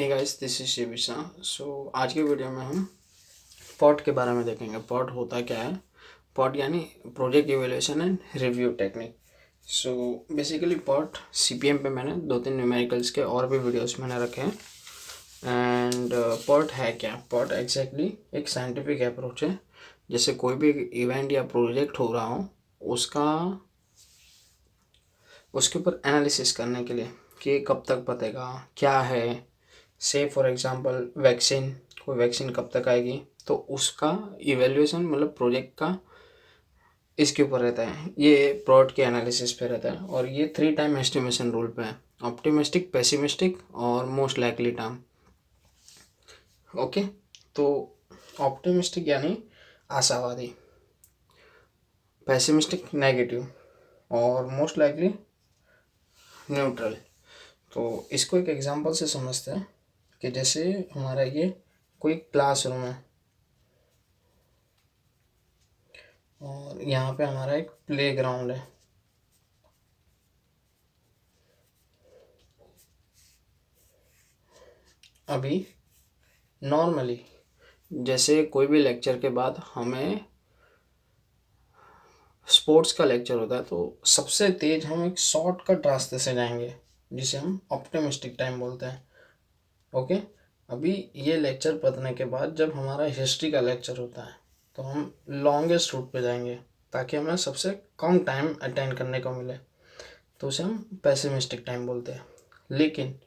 Hey guys, this is Shivisha. आज के video में हम पॉट के बारे में देखेंगे। पॉट होता क्या है? पॉट यानी project evaluation and review technique. So basically pot CPM पे मैंने 2-3 न्यूमेरिकल्स के और भी वीडियोस मैंने रखे हैं। एंड पॉट है क्या? पॉट एग्जैक्टली एक साइंटिफिक अप्रोच है। जैसे कोई भी इवेंट या प्रोजेक्ट हो रहा हो उसके ऊपर एनालिसिस करने के लिए कि कब तक पतेगा, क्या है। से फॉर एग्जांपल कोई वैक्सीन कब तक आएगी, तो उसका इवेल्यूएशन मतलब प्रोजेक्ट का इसके ऊपर रहता है। ये प्रोडक्ट के एनालिसिस पे रहता है और ये 3 टाइम एस्टिमेशन रूल पे है: ऑप्टिमिस्टिक, पेसिमिस्टिक और मोस्ट लाइकली टर्म। ओके, तो ऑप्टिमिस्टिक यानी आशावादी, पेसिमिस्टिक नेगेटिव और मोस्ट लाइकली न्यूट्रल। तो इसको एक एग्जांपल से समझते हैं कि जैसे हमारा ये कोई क्लासरूम है और यहाँ पे हमारा एक प्लेग्राउंड है। अभी नॉर्मली जैसे कोई भी लेक्चर के बाद हमें स्पोर्ट्स का लेक्चर होता है, तो सबसे तेज हम एक शॉर्टकट रास्ते से जाएंगे जिसे हम ऑप्टिमिस्टिक टाइम बोलते हैं। ओके, अभी ये लेक्चर पढ़ने के बाद जब हमारा हिस्ट्री का लेक्चर होता है तो हम लॉन्गेस्ट रूट पे जाएंगे ताकि हमें सबसे कम टाइम अटेंड करने को मिले, तो उसे हम पेसिमिस्टिक टाइम बोलते हैं। लेकिन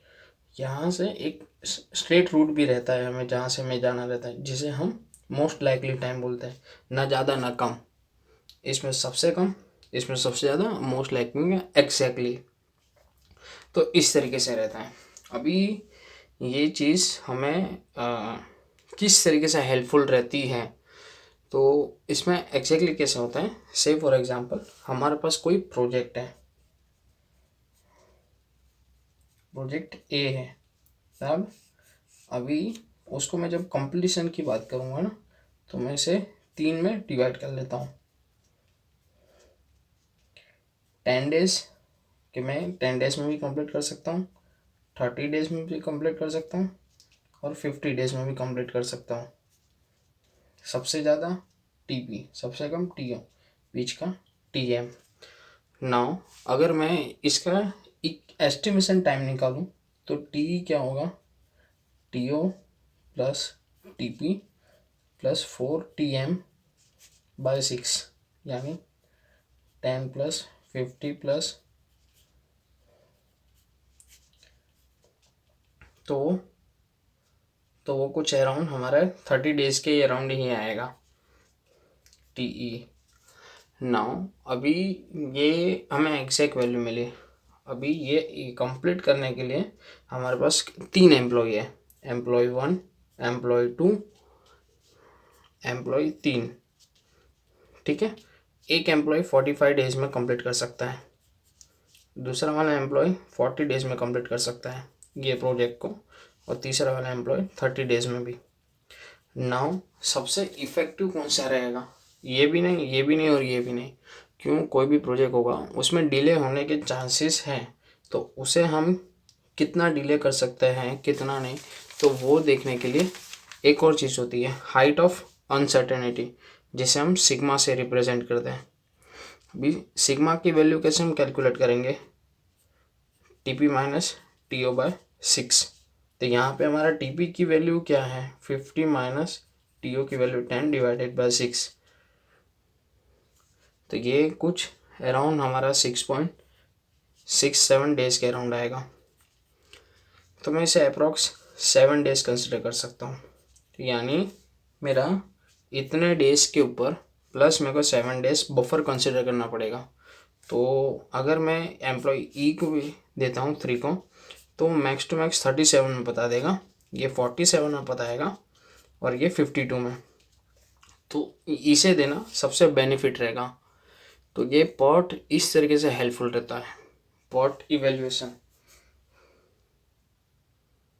यहाँ से एक स्ट्रेट रूट भी रहता है हमें जहाँ से हमें जाना रहता है, जिसे हम मोस्ट लाइकली टाइम बोलते हैं। ना ज़्यादा ना कम, इसमें सबसे कम, इसमें सबसे ज़्यादा, मोस्ट लाइकली एग्जैक्टली। तो इस तरीके से रहता है। अभी ये चीज़ हमें किस तरीके से हेल्पफुल रहती है, तो इसमें एग्जैक्टली कैसे होता है। से फॉर एग्जांपल हमारे पास कोई प्रोजेक्ट है, प्रोजेक्ट ए है। तब अभी उसको मैं जब कंप्लीशन की बात करूँगा ना, तो मैं इसे 3 में डिवाइड कर लेता हूँ। 10 डेज कि मैं 10 डेज में भी कंप्लीट कर सकता हूँ, 30 डेज में भी कंप्लीट कर सकता हूँ और 50 डेज में भी कंप्लीट कर सकता हूँ। सबसे ज़्यादा टीपी, सबसे कम टीओ, बीच का टीएम। नाउ अगर मैं इसका एक एस्टिमेशन टाइम निकालूं तो टी क्या होगा? TO plus TP plus 4 TM/6 यानी 10 प्लस 50 प्लस तो वो कुछ अराउंड हमारा 30 डेज के अराउंड ही आएगा टीई। नाउ अभी ये हमें एग्जैक्ट वैल्यू मिली। अभी ये कंप्लीट करने के लिए हमारे पास 3 एम्प्लॉय है: एम्प्लॉय 1, एम्प्लॉय 2, एम्प्लॉय 3। ठीक है, एक एम्प्लॉय 45 डेज में कंप्लीट कर सकता है, दूसरा वाला एम्प्लॉय 40 डेज में कंप्लीट कर सकता है ये प्रोजेक्ट को, और तीसरा वाला एम्प्लॉय 30 डेज में भी। नाउ सबसे इफ़ेक्टिव कौन सा रहेगा? ये भी नहीं, ये भी नहीं और ये भी नहीं। क्यों? कोई भी प्रोजेक्ट होगा उसमें डिले होने के चांसेस हैं, तो उसे हम कितना डिले कर सकते हैं, कितना नहीं, तो वो देखने के लिए एक और चीज़ होती है, हाइट ऑफ अनसर्टेनिटी, जिसे हम सिग्मा से रिप्रेजेंट करते हैं। अभी सिग्मा की वैल्यू कैसे हम कैलकुलेट करेंगे? TP minus TO/6। तो यहाँ पे हमारा टीपी की वैल्यू क्या है? 50 माइनस टीओ की वैल्यू 10 डिवाइडेड बाय 6। तो ये कुछ अराउंड हमारा 6.67 डेज के अराउंड आएगा। तो मैं इसे अप्रॉक्स 7 डेज कंसिडर कर सकता हूँ। तो यानी मेरा इतने डेज के ऊपर प्लस मेरे को 7 डेज बफर कंसिडर करना पड़ेगा। तो अगर मैं एम्प्लॉय ई को भी देता हूँ 3 को, तो मैक्स टू मैक्स 37 में बता देगा, ये 47 में बताएगा और ये 52 में। तो इसे देना सबसे बेनिफिट रहेगा। तो ये पॉट इस तरीके से हेल्पफुल रहता है, पॉट इवेल्यूएशन।